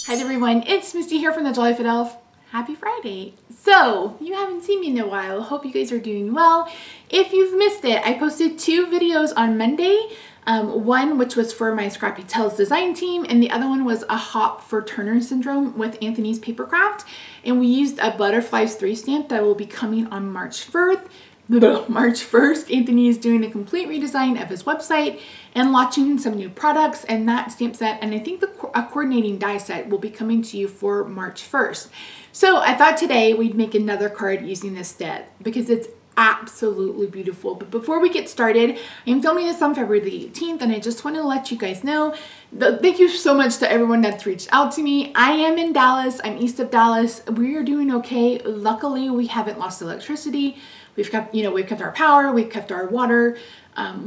Hi everyone, it's Misty here from the Jolly Fit Elf. Happy Friday. So, you haven't seen me in a while. Hope you guys are doing well. If you've missed it, I posted 2 videos on Monday. One which was for my Scrappy Tales design team, and the other one was a hop for Turner syndrome with Anthony's Papercraft. And we used a Butterflies 3 stamp that will be coming on March 1st. Anthony is doing a complete redesign of his website and launching some new products, and that stamp set and I think a coordinating die set will be coming to you for March 1st. So I thought today we'd make another card using this set because it's absolutely beautiful. But before we get started, I'm filming this on February the 18th, and I just want to let you guys know thank you so much to everyone that's reached out to me. I am in Dallas. I'm east of Dallas. We are doing okay. Luckily, we haven't lost electricity. We've kept our power. We've kept our water.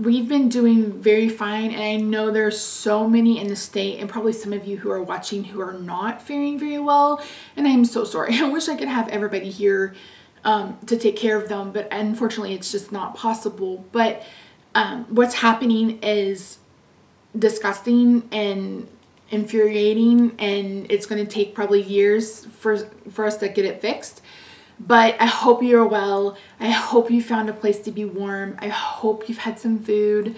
We've been doing very fine, and I know there's so many in the state, and probably some of you who are watching who are not faring very well, and I'm so sorry. I wish I could have everybody here to take care of them, but unfortunately it's just not possible. But what's happening is disgusting and infuriating, and it's going to take probably years for us to get it fixed. But I hope you're well. I hope you found a place to be warm. I hope you've had some food.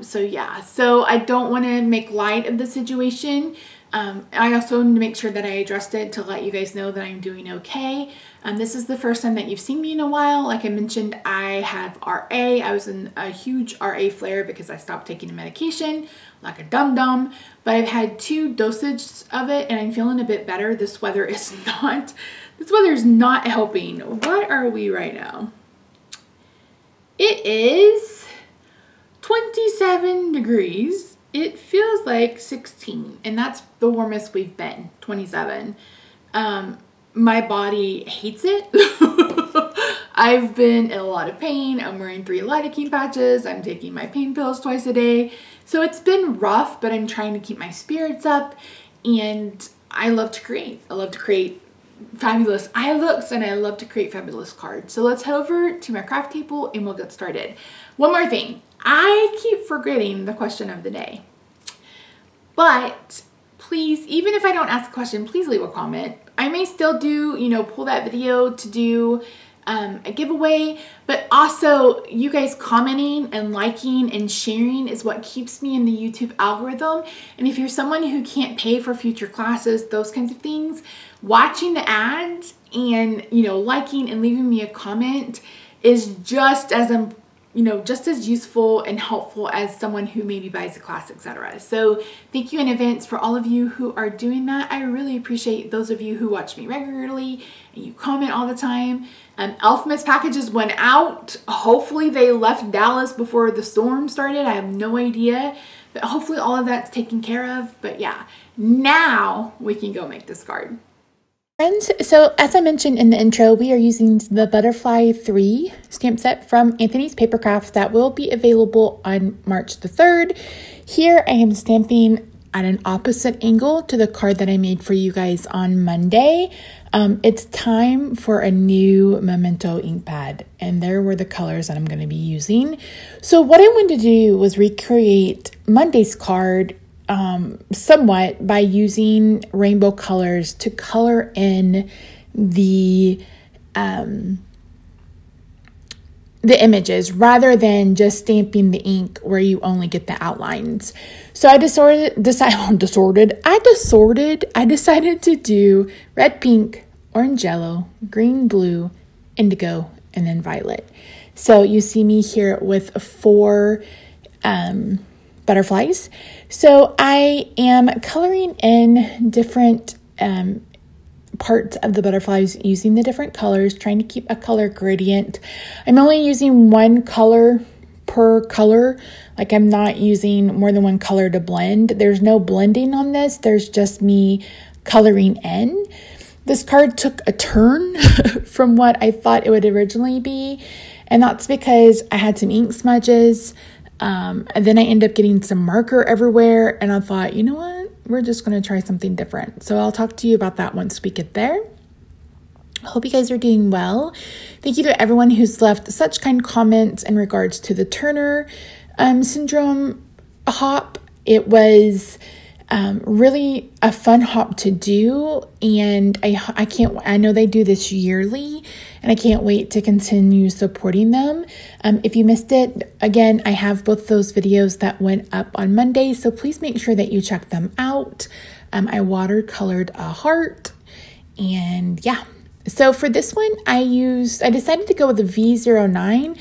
So yeah, so I don't want to make light of the situation. I also need to make sure that I addressed it to let you guys know that I'm doing okay. This is the first time that you've seen me in a while. Like I mentioned, I have RA. I was in a huge RA flare because I stopped taking the medication like a dum-dum. But I've had 2 dosages of it, and I'm feeling a bit better. This weather is not helping. What are we right now? It is 27 degrees. It feels like 16, and that's the warmest we've been, 27. My body hates it. I've been in a lot of pain. I'm wearing 3 lidocaine patches. I'm taking my pain pills twice a day. So it's been rough, but I'm trying to keep my spirits up, and I love to create. I love to create fabulous eye looks, and I love to create fabulous cards. So let's head over to my craft table and we'll get started. One more thing. I keep forgetting the question of the day, but please, even if I don't ask a question, please leave a comment. I may still do, pull that video to do a giveaway, but also you guys commenting and liking and sharing is what keeps me in the YouTube algorithm. And if you're someone who can't pay for future classes, those kinds of things, watching the ads and, liking and leaving me a comment is just as useful and helpful as someone who maybe buys a class, etc. So thank you in advance for all of you who are doing that. I really appreciate those of you who watch me regularly and you comment all the time. Elfmas packages went out. Hopefully they left Dallas before the storm started. I have no idea, but hopefully all of that's taken care of. But yeah, now we can go make this card. Friends, so as I mentioned in the intro, we are using the Butterfly 3 stamp set from Anthony's Papercraft that will be available on March the 3rd. Here I am stamping at an opposite angle to the card that I made for you guys on Monday. It's time for a new Memento ink pad, and there were the colors that I'm going to be using. So what I wanted to do was recreate Monday's card somewhat by using rainbow colors to color in the images rather than just stamping the ink where you only get the outlines. So I decided to do red, pink, orange, yellow, green, blue, indigo, and then violet. So you see me here with 4 butterflies. So I am coloring in different parts of the butterflies using the different colors, trying to keep a color gradient. I'm only using 1 color per color. Like I'm not using more than 1 color to blend. There's no blending on this. There's just me coloring in. This card took a turn from what I thought it would originally be, and that's because I had some ink smudges. And then I ended up getting some marker everywhere, and I thought, you know what, we're just going to try something different. So I'll talk to you about that once we get there. I hope you guys are doing well. Thank you to everyone who's left such kind comments in regards to the Turner syndrome hop. It was Really a fun hop to do, and I know they do this yearly, and I can't wait to continue supporting them. If you missed it, again, I have both those videos that went up on Monday, so please make sure that you check them out. I watercolored a heart, and yeah. So for this one, I decided to go with the V09.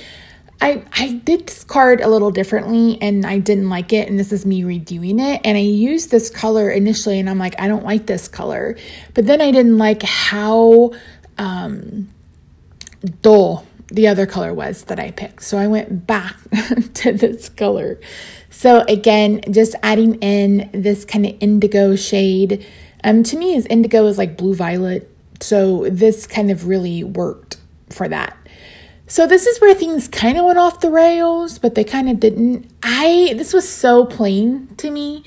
I did this card a little differently and I didn't like it, and this is me redoing it. And I used this color initially and I'm like, I don't like this color. But then I didn't like how dull the other color was that I picked. So I went back to this color. So again, just adding in this kind of indigo shade. To me, indigo is like blue violet. So this kind of really worked for that. So this is where things kind of went off the rails, but they kind of didn't. This was so plain to me.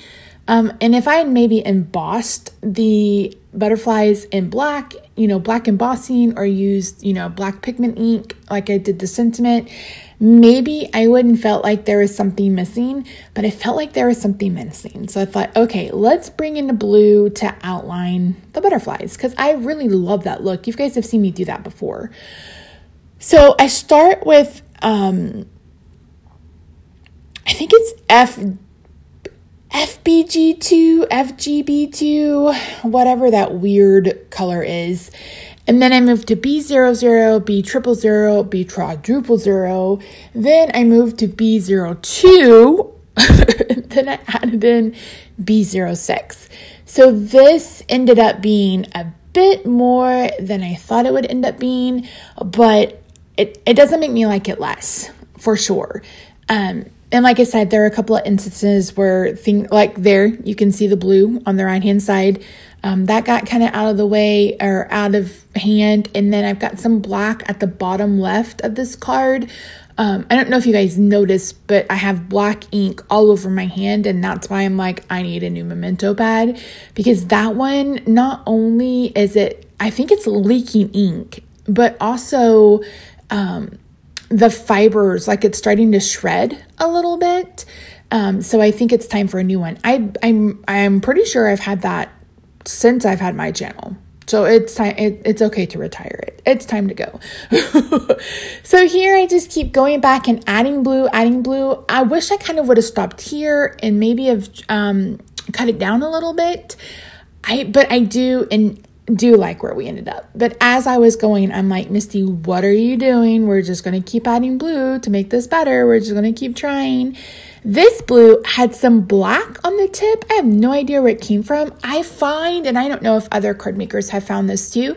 And if I had maybe embossed the butterflies in black, black embossing, or used, black pigment ink like I did the sentiment, maybe I wouldn't felt like there was something missing, but I felt like there was something missing. So I thought, okay, let's bring in the blue to outline the butterflies, because I really love that look. You guys have seen me do that before. So I start with, I think it's FBG2, FGB2, whatever that weird color is. And then I moved to B00, B000, B000. Then I moved to B02. And then I added in B06. So this ended up being a bit more than I thought it would end up being, but it doesn't make me like it less, for sure. And like I said, there are a couple of instances where you can see the blue on the right hand side. That got kind of out of the way or out of hand. And then I've got some black at the bottom left of this card. I don't know if you guys noticed, but I have black ink all over my hand, and that's why I'm like, I need a new Memento pad, because that one, not only is I think it's leaking ink, but also the fibers, like it's starting to shred a little bit. So I think it's time for a new one. I'm pretty sure I've had that since I've had my channel. So it's time. It's okay to retire it. It's time to go. So here I just keep going back and adding blue. I wish I kind of would have stopped here and maybe have cut it down a little bit. But I do like where we ended up. But as I was going, I'm like, Misty, what are you doing? We're just going to keep adding blue to make this better. We're just going to keep trying. This blue had some black on the tip. I have no idea where it came from. I find, and I don't know if other card makers have found this too,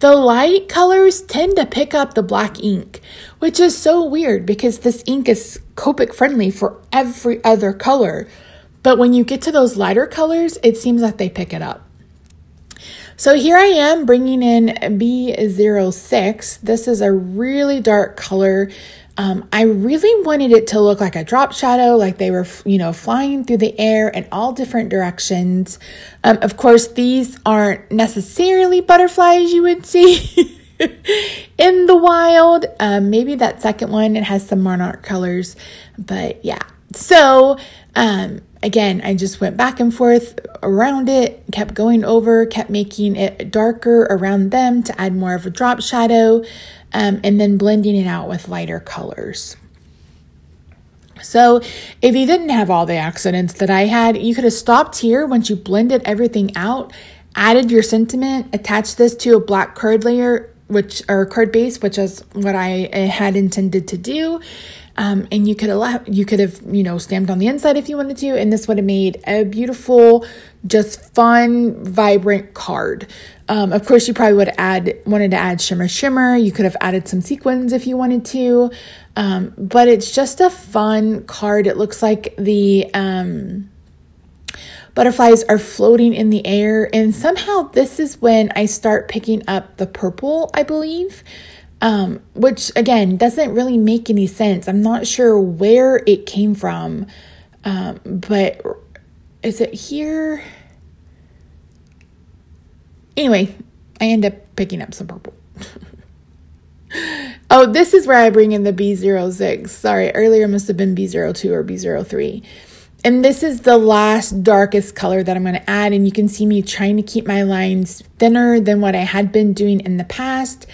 the light colors tend to pick up the black ink, which is so weird because this ink is Copic friendly for every other color. But when you get to those lighter colors, it seems like they pick it up. So here I am bringing in B06. This is a really dark color. I really wanted it to look like a drop shadow, like they were, flying through the air in all different directions. Of course, these aren't necessarily butterflies you would see in the wild. Maybe that second one, it has some monarch colors, but yeah. So, again, I just went back and forth around it, kept going over, kept making it darker around them to add more of a drop shadow, and then blending it out with lighter colors. So if you didn't have all the accidents that I had, you could have stopped here once you blended everything out, added your sentiment, attached this to a black card layer, or card base, which is what I had intended to do. And you could have, stamped on the inside if you wanted to, and this would have made a beautiful, just fun, vibrant card. Of course, you probably wanted to add shimmer. You could have added some sequins if you wanted to, but it's just a fun card. It looks like the butterflies are floating in the air, and somehow this is when I start picking up the purple, I believe. Which again, doesn't really make any sense. I'm not sure where it came from. But is it here? Anyway, I end up picking up some purple. Oh, this is where I bring in the B06. Sorry, earlier must have been B02 or B03. And this is the last darkest color that I'm going to add. And you can see me trying to keep my lines thinner than what I had been doing in the past.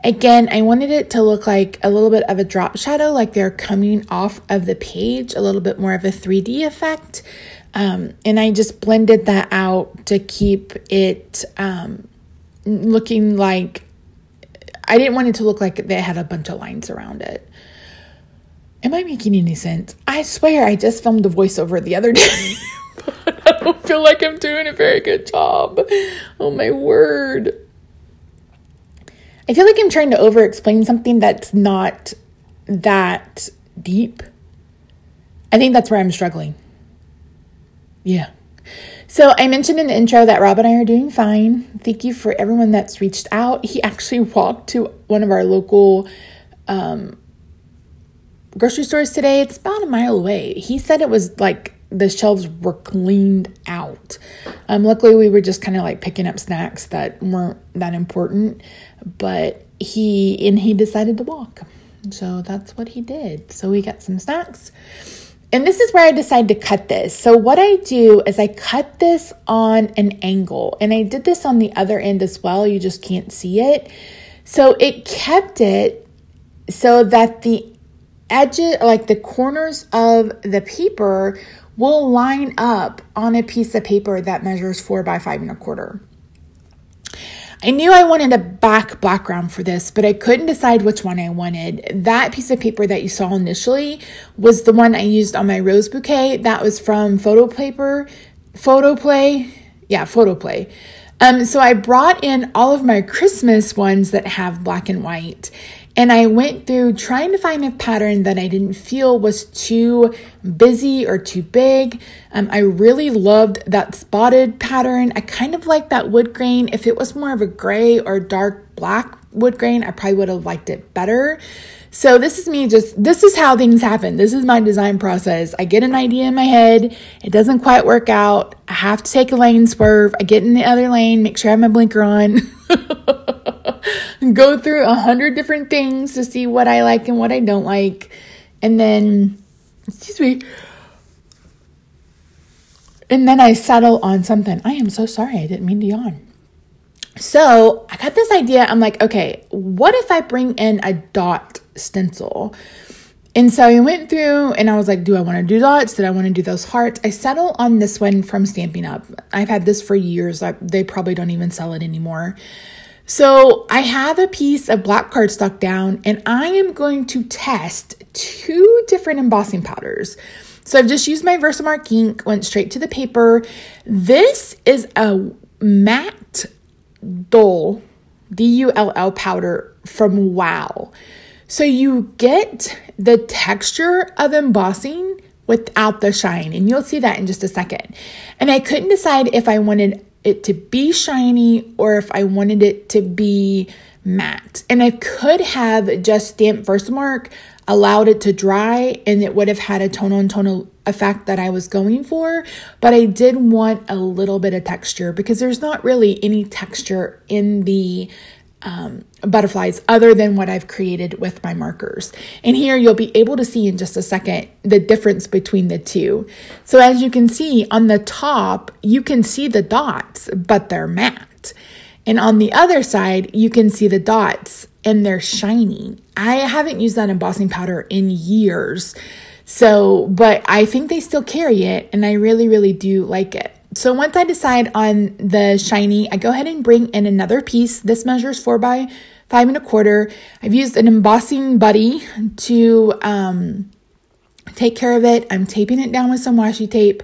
Again, I wanted it to look like a little bit of a drop shadow, like they're coming off of the page, a little bit more of a 3D effect. And I just blended that out to keep it looking like, I didn't want it to look like they had a bunch of lines around it. Am I making any sense? I swear I just filmed a voiceover the other day, but I don't feel like I'm doing a very good job. Oh my word. I feel like I'm trying to over-explain something that's not that deep. I think that's where I'm struggling. Yeah. So I mentioned in the intro that Rob and I are doing fine. Thank you for everyone that's reached out. He actually walked to one of our local grocery stores today. It's about a mile away. He said it was like the shelves were cleaned out. Luckily, we were just kind of like picking up snacks that weren't that important, but he decided to walk. So that's what he did. So we got some snacks. And this is where I decided to cut this. So what I do is I cut this on an angle. And I did this on the other end as well. You just can't see it. So it kept it so that the edges, like the corners of the paper, will line up on a piece of paper that measures 4 by 5 1/4. I knew I wanted a background for this, but I couldn't decide which one I wanted. That piece of paper that you saw initially was the one I used on my rose bouquet. That was from Photoplay. So I brought in all of my Christmas ones that have black and white. And I went through trying to find a pattern that I didn't feel was too busy or too big. I really loved that spotted pattern. I kind of like that wood grain. If it was more of a gray or dark black wood grain, I probably would have liked it better. So this is how things happen. This is my design process. I get an idea in my head. It doesn't quite work out. I have to take a lane swerve. I get in the other lane, make sure I have my blinker on. Go through 100 different things to see what I like and what I don't like. And then, and then I settle on something. I am so sorry. I didn't mean to yawn. So I got this idea. I'm like, okay, what if I bring in a dot stencil? And so I went through and I was like, do I want to do dots? Did I want to do those hearts? I settled on this one from Stampin' Up. I've had this for years. They probably don't even sell it anymore. So I have a piece of black cardstock down and I am going to test 2 different embossing powders. So I've just used my Versamark ink, went straight to the paper. This is a matte dull, D-U-L-L powder from Wow. So you get the texture of embossing without the shine, and you'll see that in just a second. And I couldn't decide if I wanted it to be shiny or if I wanted it to be matte. And I could have just stamped Versamark, allowed it to dry, and it would have had a tone-on-tone effect that I was going for. But I did want a little bit of texture because there's not really any texture in the butterflies other than what I've created with my markers. And here you'll be able to see in just a second the difference between the two. So as you can see on the top, you can see the dots, but they're matte. And on the other side, you can see the dots and they're shiny. I haven't used that embossing powder in years. But I think they still carry it and I really, really do like it. So once I decide on the shiny, I go ahead and bring in another piece. This measures 4 by 5 1/4. I've used an embossing buddy to take care of it. I'm taping it down with some washi tape.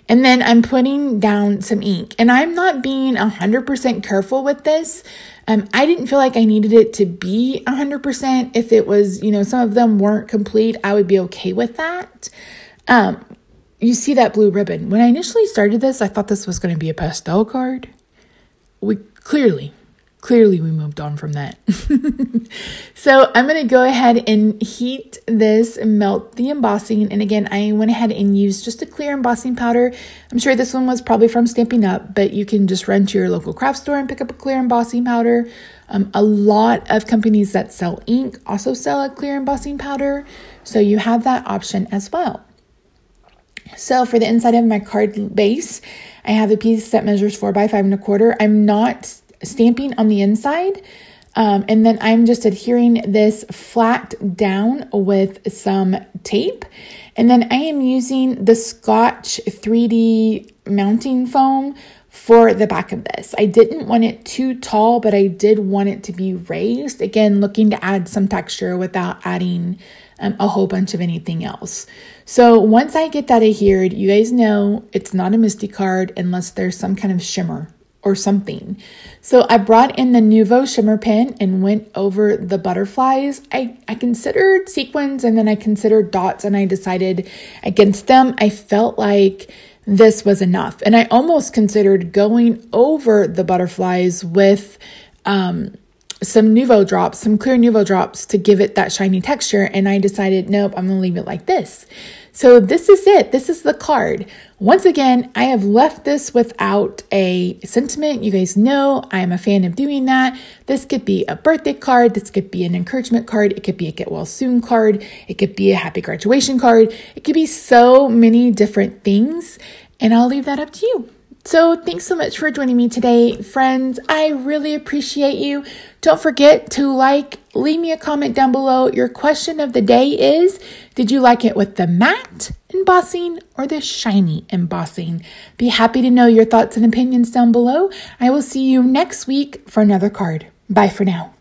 And then I'm putting down some ink. And I'm not being 100% careful with this. I didn't feel like I needed it to be 100%. If it was, some of them weren't complete, I would be okay with that. You see that blue ribbon. When I initially started this, I thought this was going to be a pastel card. We clearly we moved on from that. So I'm going to go ahead and heat this and melt the embossing. And again, I went ahead and used just a clear embossing powder. I'm sure this one was probably from Stampin' Up, but you can just run to your local craft store and pick up a clear embossing powder. A lot of companies that sell ink also sell a clear embossing powder. So you have that option as well. So for the inside of my card base, I have a piece that measures 4 by 5.25. I'm not stamping on the inside. And then I'm just adhering this flat down with some tape. And then I am using the Scotch 3D mounting foam for the back of this. I didn't want it too tall, but I did want it to be raised. Again, looking to add some texture without adding a whole bunch of anything else. So once I get that adhered, you guys know it's not a Misty card unless there's some kind of shimmer or something. So I brought in the Nuvo shimmer pen and went over the butterflies. I considered sequins and then I considered dots and I decided against them. I felt like this was enough. And I almost considered going over the butterflies with some Nuvo drops, some clear Nuvo drops to give it that shiny texture. And I decided, nope, I'm going to leave it like this. So this is it. This is the card. Once again, I have left this without a sentiment. You guys know I am a fan of doing that. This could be a birthday card. This could be an encouragement card. It could be a get well soon card. It could be a happy graduation card. It could be so many different things. And I'll leave that up to you. So thanks so much for joining me today, friends. I really appreciate you. Don't forget to leave me a comment down below. Your question of the day is, did you like it with the matte embossing or the shiny embossing? Be happy to know your thoughts and opinions down below. I will see you next week for another card. Bye for now.